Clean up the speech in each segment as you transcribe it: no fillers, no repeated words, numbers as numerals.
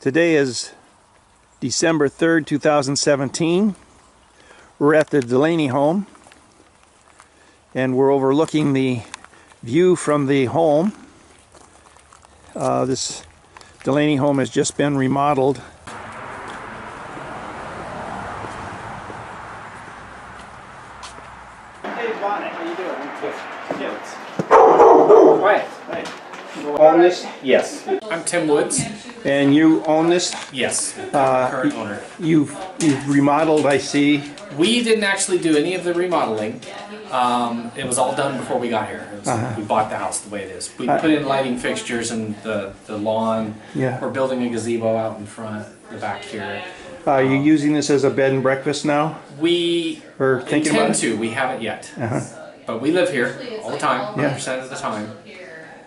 Today is December 3rd, 2017. We're at the Delaney home and we're overlooking the view from the home. This Delaney home has just been remodeled. Hey Bonnet, how you doing? Good. Quiet. Hey. You own this? Yes. I'm Tim Woods. And you own this? Yes. Current owner. You've remodeled, I see. We didn't actually do any of the remodeling. It was all done before we got here. We bought the house the way it is. We put in lighting fixtures and the lawn. Yeah. We're building a gazebo out in front, the back here. Are you using this as a bed and breakfast now? We Or thinking intend about it? to. We haven't yet. But we live here all the time, 100% of the time.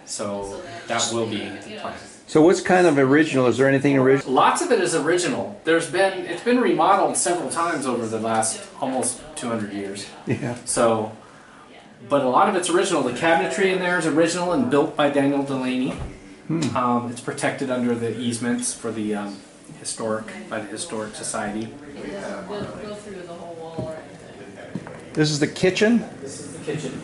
So that will be the plan. So what's kind of original? Is there anything original? Lots of it is original. It's been remodeled several times over the last almost 200 years. Yeah. So, but a lot of it's original. The cabinetry in there is original and built by Daniel Delaney. It's protected under the easements for the by the Historic Society. This is the kitchen? This is the kitchen.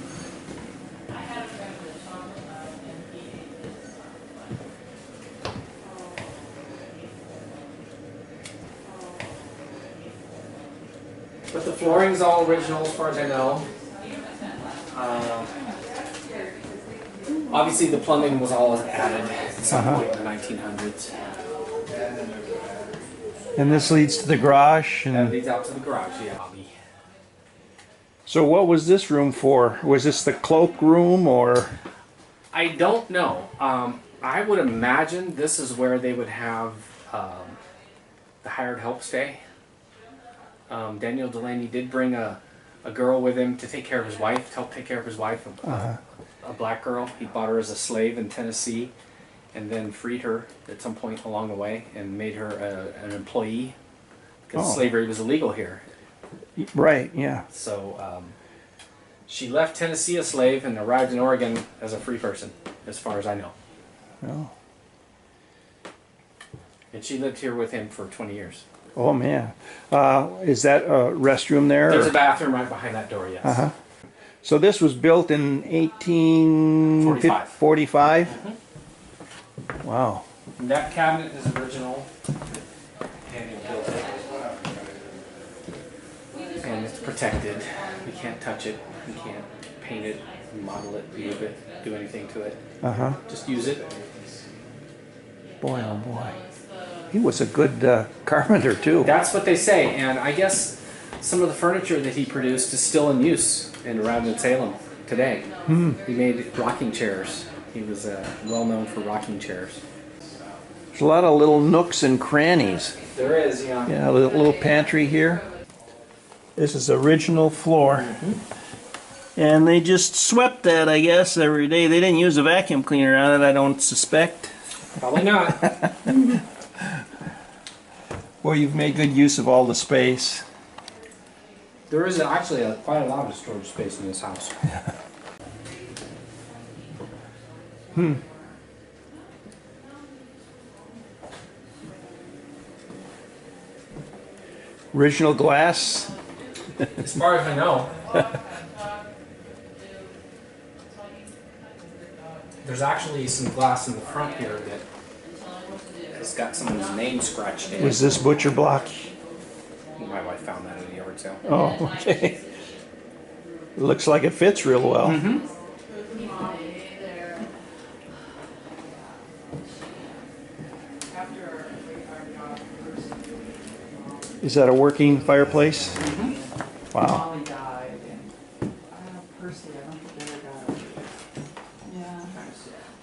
But the flooring's all original as far as I know. Obviously the plumbing was all added at some point in the 1900s. And this leads to the garage? That leads out to the garage, yeah. So what was this room for? Was this the cloak room or? I don't know. I would imagine this is where they would have the hired help stay. Daniel Delaney did bring a girl with him to take care of his wife, to help take care of his wife, a black girl. He bought her as a slave in Tennessee and then freed her at some point along the way and made her an employee because slavery was illegal here. Right, yeah. So she left Tennessee a slave and arrived in Oregon as a free person, as far as I know. Oh. And she lived here with him for 20 years. Oh man. Is that a restroom there? There's a bathroom right behind that door, yes. So this was built in 1845? Wow. And that cabinet is original. Daniel built it. And it's protected. We can't touch it. We can't paint it, model it, move it, do anything to it. Just use it. Boy, oh boy. He was a good carpenter too. That's what they say, and I guess some of the furniture that he produced is still in use around in Salem today. He made rocking chairs. He was well known for rocking chairs. There's a lot of little nooks and crannies. There is, yeah. Yeah, a little pantry here. This is original floor. And they just swept that, I guess, every day. They didn't use a vacuum cleaner on it, I don't suspect. Probably not. Well, you've made good use of all the space. There is actually quite a lot of storage space in this house. Original glass. As far as I know. There's actually some glass in the front here that has got someone's name scratched in it. Was this butcher block? My wife found that in the yard sale. Oh, okay. Looks like it fits real well. Is that a working fireplace? Wow.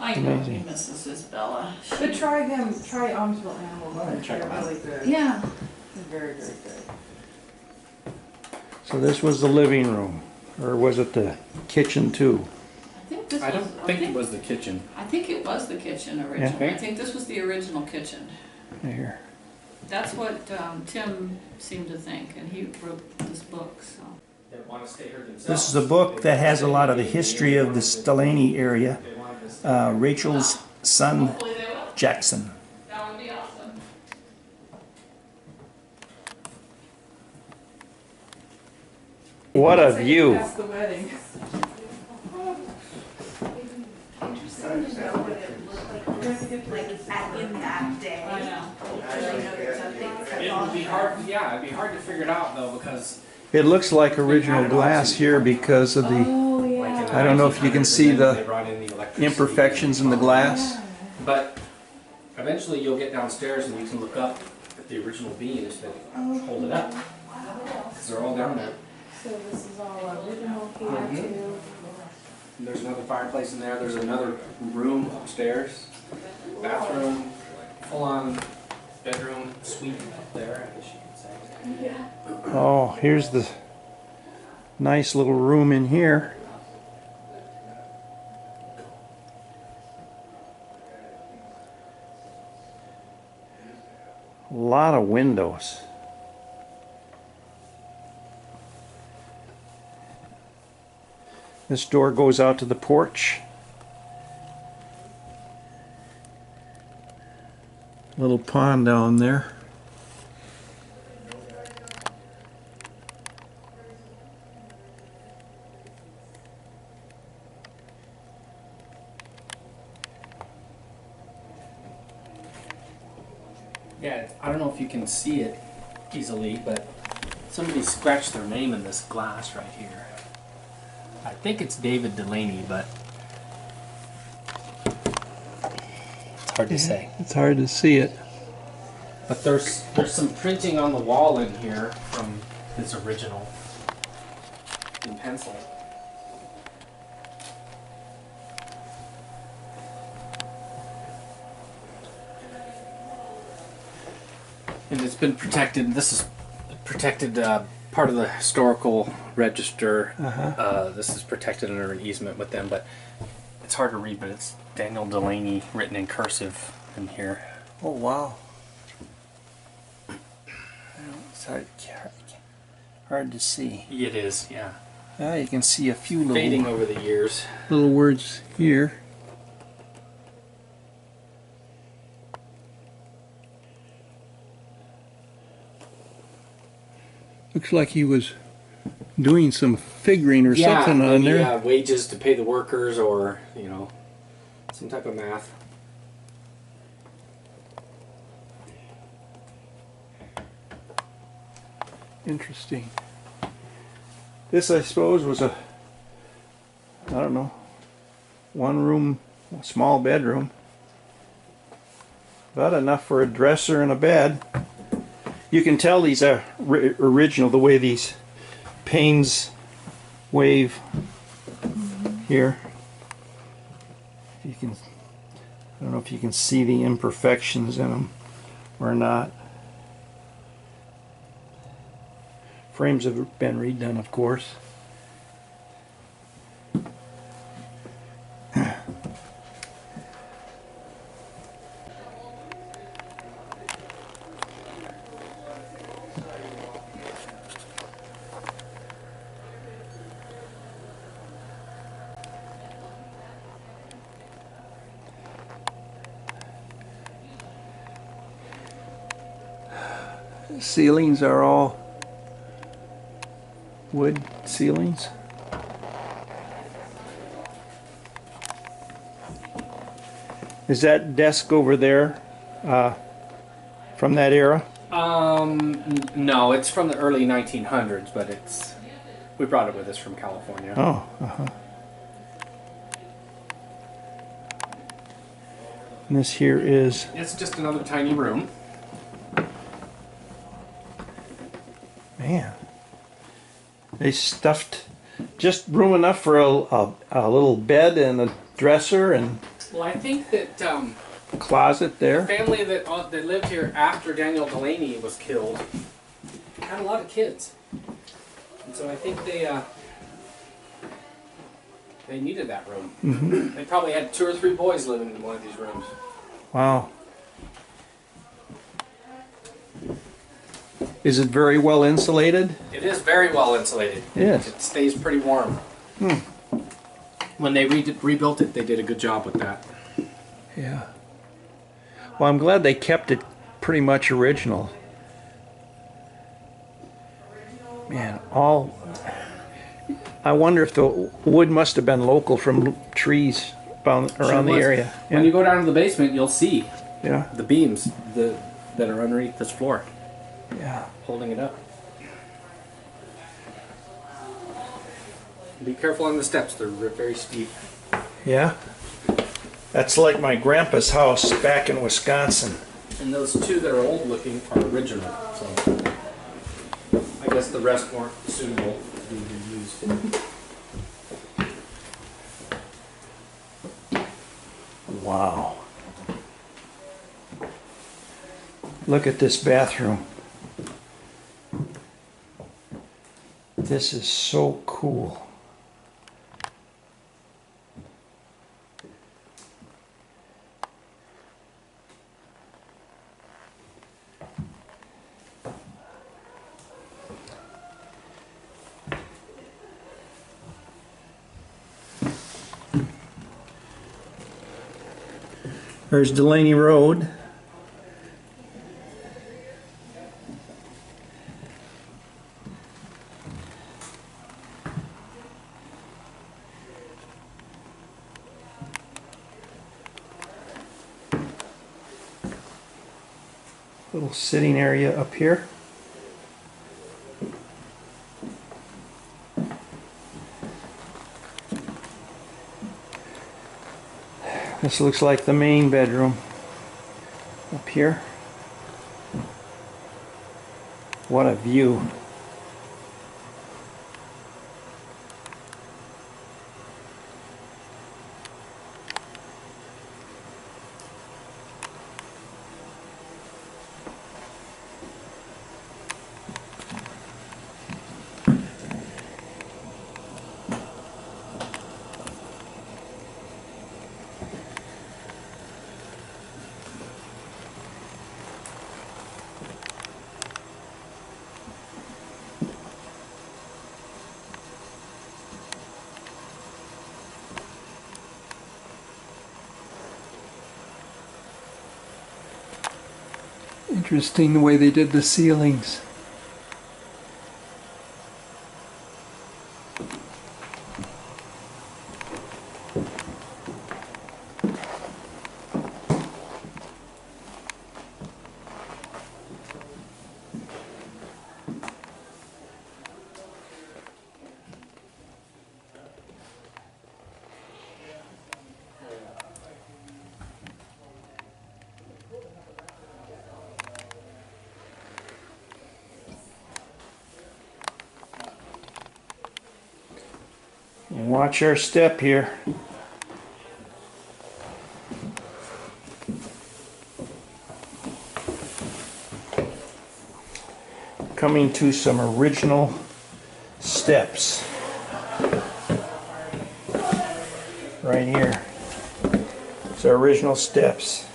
I know he misses his Bella. But try Armsville Animal Mother. They're really good. Yeah. They're very, very good. So this was the living room, or was it the kitchen too? I don't think it was the kitchen. I think it was the kitchen originally. Yeah. I think this was the original kitchen. Here. That's what Tim seemed to think, and he wrote this book. So. This is a book that has a lot of the history of this Delaney area. Rachel's son, Jackson. What a view. That's the wedding. In that day. I know. It would be hard. Yeah, it'd be hard to figure it out though because It looks like original glass here because of the Oh, yeah. like in the I don't know if you can 1900s, see and then the they brought in the electricity. imperfections in the glass. But eventually you'll get downstairs and you can look up at the original beams that hold it up. Because they're all down there. So this is all original here Mhm. too. And there's another fireplace in there. There's another room upstairs. Bathroom, full-on bedroom, suite up there, I guess you could say. Oh, here's the nice little room in here. A lot of windows. This door goes out to the porch. Little pond down there. Yeah, I don't know if you can see it easily, but somebody scratched their name in this glass right here. I think it's David Delaney, but it's hard to say. It's hard to see it. But there's some printing on the wall in here from his original in pencil. And it's been protected. This is protected part of the historical register. This is protected under an easement with them, but it's hard to read. But it's Daniel Delaney written in cursive in here. Oh wow. It's hard to see. It is, yeah. Yeah, you can see a few Fading little, over the years. little words here. Looks like he was doing some figuring or something on maybe, there. wages to pay the workers, or some type of math. Interesting. This, I suppose, was a, I don't know, one room, small bedroom. About enough for a dresser and a bed. You can tell these are original, the way these panes wave here. You can, I don't know if you can see the imperfections in them or not. Frames have been redone, of course. Ceilings are all wood ceilings. Is that desk over there from that era? No, it's from the early 1900s, but we brought it with us from California. Oh, And this here is, It's just another tiny room. man, they stuffed just room enough for a little bed and a dresser and Well, I think that closet the there. family that lived here after Daniel Delaney was killed had a lot of kids, and so I think they needed that room. Mm-hmm. They probably had 2 or 3 boys living in one of these rooms. Wow. Is it very well insulated? It is very well insulated. Yes. It stays pretty warm. When they rebuilt it, they did a good job with that. Yeah. Well, I'm glad they kept it pretty much original. Man, all I wonder if the wood must have been local from trees around the was. area. When you go down to the basement, you'll see Yeah. the beams that are underneath this floor, Yeah. holding it up. Be careful on the steps; they're very steep. Yeah. That's like my grandpa's house back in Wisconsin. And those two that are old looking are original, so I guess the rest weren't suitable to be used. Wow. Look at this bathroom. This is so cool. There's Delaney Road. Little sitting area up here. This looks like the main bedroom up here. What a view. Interesting the way they did the ceilings. Watch our step here. Coming to some original steps. Right here. It's our original steps.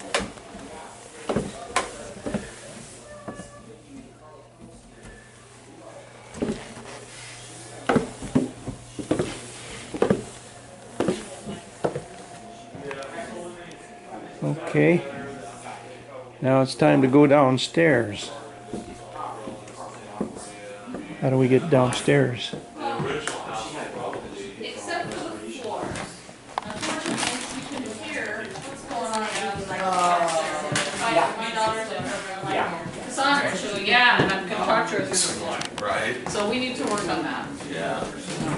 Okay, now it's time to go downstairs. How do we get downstairs? Except for the floors. Unfortunately, you can hear what's going on downstairs. My daughter's in her room. Yeah. Cassandra, so yeah, and I'm gonna talk to her through the floor. Right. So we need to work on that. Yeah.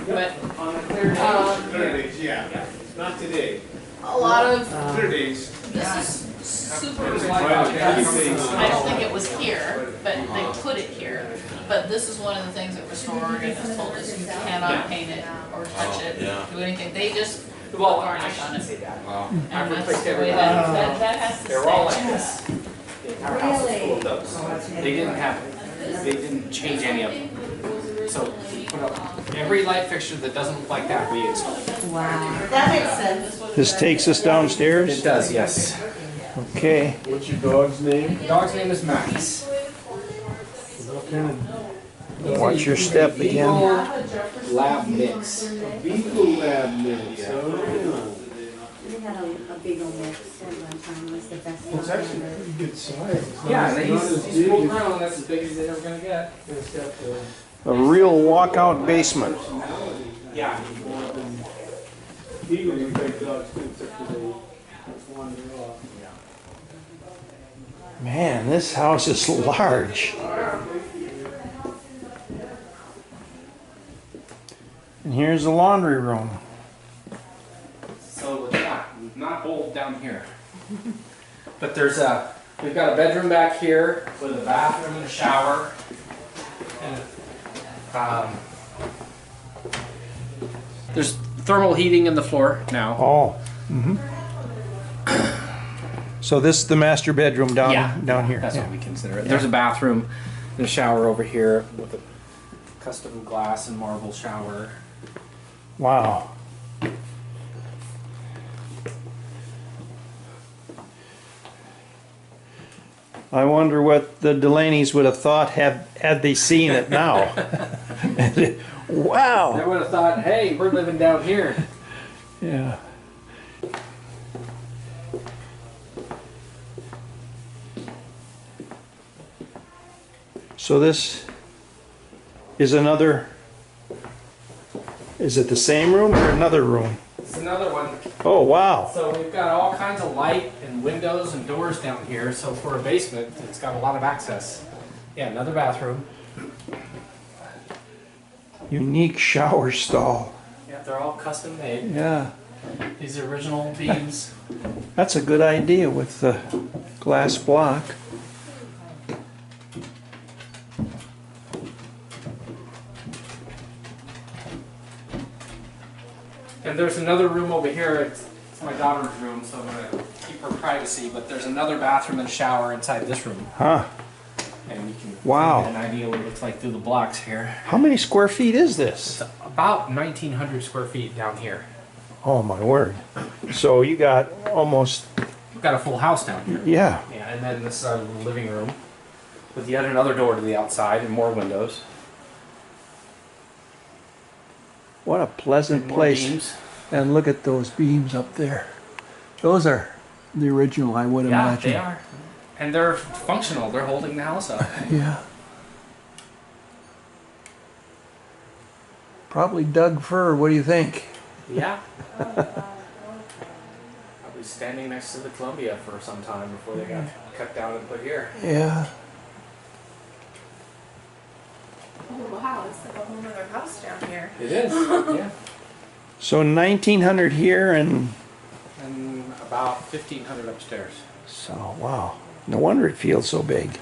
But, On a clear day. Clear days, yeah. Not today. a lot of, Clear days. this is super, I I don't think it was here, but they put it here. But this is one of the things that restored and has told us you cannot paint it or touch it, yeah. do anything. They just put Well, I varnish on shouldn't it. say that. Wow. And that's replaced the way everything. that has to stay. They're all like this. The entire house is full of those. They didn't have, they didn't change any of them. So we put up every light fixture that doesn't look like that, we installed. Wow, that makes sense. This takes us downstairs. It does, yes. Okay. What's your dog's name? The dog's name is Max. Watch your step again. Beagle Lab Mix. Beagle Lab Mix. Oh. We had a big old mix at one time, it was the best. It's actually a pretty good size. It's not- Yeah, it's not as he's big full as- grown, that's as big as they're ever gonna get. It's got the- A real walkout basement. Yeah. Eagles are big dogs too, except for they wander off. Man, this house is large. And here's the laundry room. So yeah, we've not bowled down here. But we've got a bedroom back here with a bathroom and a shower. And, there's thermal heating in the floor now. Oh. So this is the master bedroom down here. That's what we consider it. There's a bathroom and a shower over here with a custom glass and marble shower. Wow. I wonder what the Delaneys would have thought had they seen it now. Wow. They would have thought, hey, we're living down here. Yeah. So this is another, is it the same room or another room? It's another one. Oh, wow. So we've got all kinds of light and windows and doors down here. So for a basement, it's got a lot of access. Yeah, another bathroom. Unique shower stall. Yeah, they're all custom made. Yeah. These are original beams. That's a good idea with the glass block. And there's another room over here. It's my daughter's room, so I'm going to keep her privacy. But there's another bathroom and shower inside this room. Huh. And you can Wow. get an idea what it looks like through the blocks here. How many square feet is this? It's about 1,900 square feet down here. Oh, my word. So you got almost, We've got a full house down here. yeah. Yeah, and then this is our living room with yet another door to the outside and more windows. What a pleasant More place. beams. And look at those beams up there. Those are the original, I would Yeah, imagine. they are. And they're functional. They're holding the house up. Yeah. Probably Doug fir. What do you think? Yeah. Probably standing next to the Columbia for some time before they got cut down and put here. Yeah. Oh wow, it's like a whole other house down here. It is. Yeah. So 1,900 here and And about 1,500 upstairs. so, wow. No wonder it feels so big.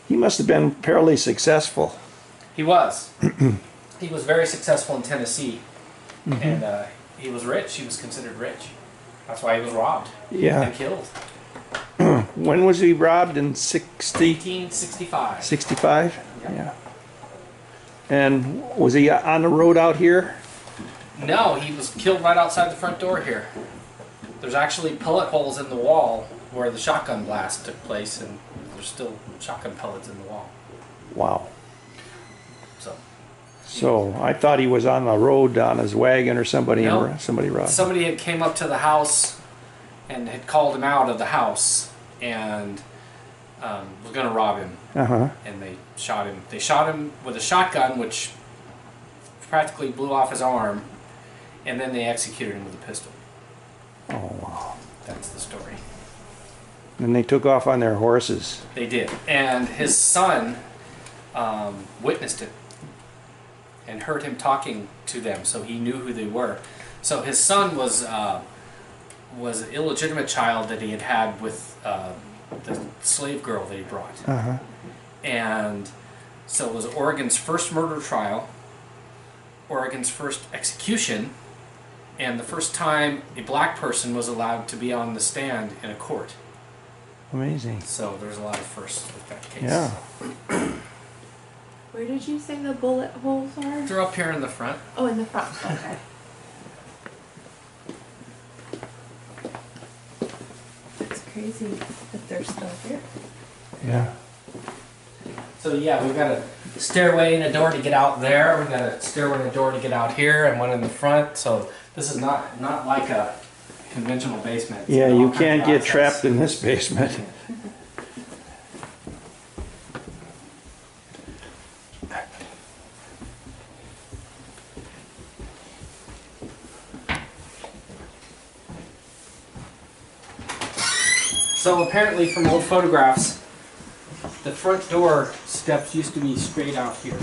He must have been fairly successful. He was. He was very successful in Tennessee. And he was rich. He was considered rich. That's why he was robbed Yeah. and killed. When was he robbed? In 60? 1865. 65? Yeah. And was he on the road out here? No, he was killed right outside the front door here. There's actually pellet holes in the wall where the shotgun blast took place, and there's still shotgun pellets in the wall. Wow. So So I thought he was on the road on his wagon or somebody No. robbed him. somebody had came up to the house and had called him out of the house and was going to rob him, Uh-huh. and they shot him. They shot him with a shotgun, which practically blew off his arm, and then they executed him with a pistol. Oh, wow. That's the story. And they took off on their horses. They did, and his son witnessed it and heard him talking to them, so he knew who they were. So his son was an illegitimate child that he had had with the slave girl that he brought, Uh-huh. and so it was Oregon's first murder trial, Oregon's first execution, and the first time a black person was allowed to be on the stand in a court. Amazing. So there's a lot of firsts with that case. Yeah. Where did you say the bullet holes are? They're up here in the front. Oh, in the front. Okay. It's crazy that they're still here. Yeah. So yeah, we've got a stairway and a door to get out there. We've got a stairway and a door to get out here, and one in the front. So this is not like a conventional basement. It's Yeah, got all you kinds can't of get access. trapped in this basement. So apparently from old photographs, the front door steps used to be straight out here.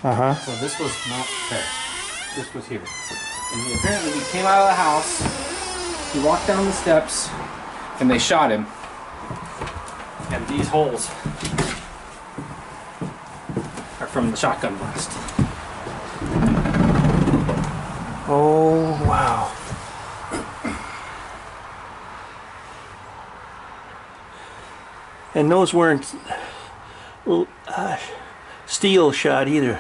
Uh-huh. So this was not there. This was here. And apparently he came out of the house, he walked down the steps, and they shot him. And these holes are from the shotgun blast. Oh, wow. And those weren't steel shot either.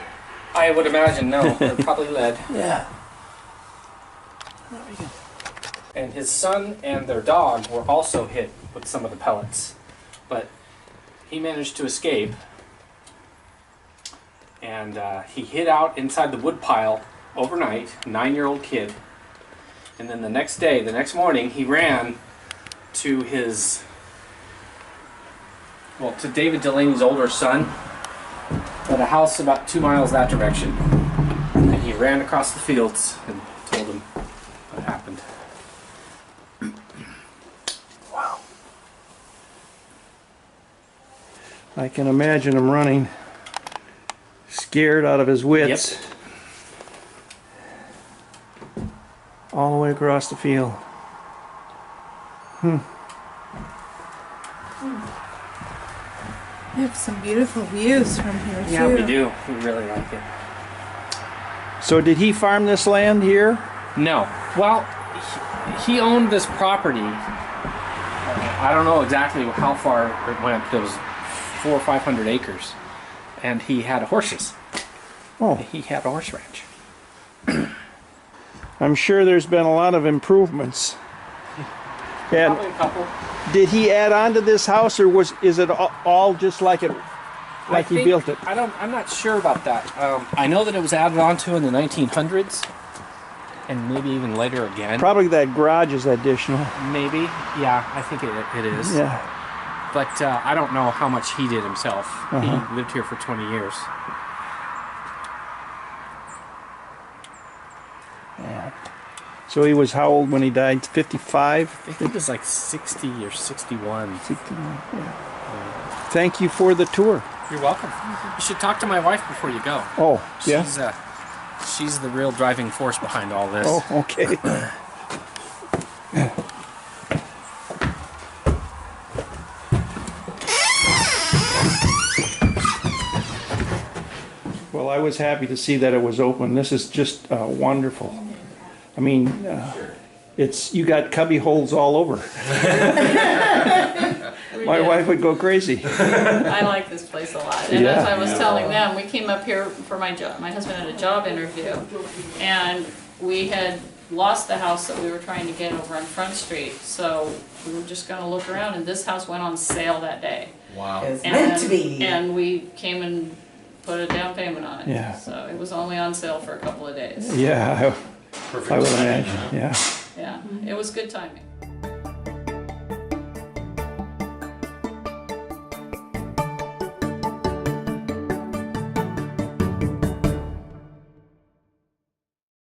I would imagine no, they're probably lead. Yeah. And his son and their dog were also hit with some of the pellets. But he managed to escape. And he hid out inside the woodpile overnight, 9-year-old kid. And then the next day, the next morning, he ran to his, well, to David Delaney's older son at a house about 2 miles that direction. And he ran across the fields and told him what happened. Wow. I can imagine him running, scared out of his wits. Yep. All the way across the field. We have some beautiful views from here too. Yeah, we do. We really like it. So did he farm this land here? No. Well, he owned this property. I don't know exactly how far it went. It was 400 or 500 acres. And he had horses. Oh, He had a horse ranch. I'm sure there's been a lot of improvements. And Probably a couple. did he add on to this house, or is it all just like he built it? I'm not sure about that. I know that it was added onto in the 1900s. And maybe even later again. Probably that garage is additional. Maybe. Yeah, I think it is. Yeah. But I don't know how much he did himself. Uh-huh. He lived here for 20 years. Yeah. So he was how old when he died? 55? I think it was like 60 or 61. 61, yeah. Thank you for the tour. You're welcome. You should talk to my wife before you go. Oh, yeah? She's the real driving force behind all this. Oh, okay. Well, I was happy to see that it was open. This is just wonderful. I mean, you got cubby holes all over. My wife would go crazy. I like this place a lot. And Yeah. as I was telling them, we came up here for my job. My husband had a job interview, and we had lost the house that we were trying to get over on Front Street. So we were just going to look around, and this house went on sale that day. Wow. It's meant to be. And we came and put a down payment on it. Yeah. So it was only on sale for a couple of days. Yeah, I would imagine, yeah. Yeah, it was good timing.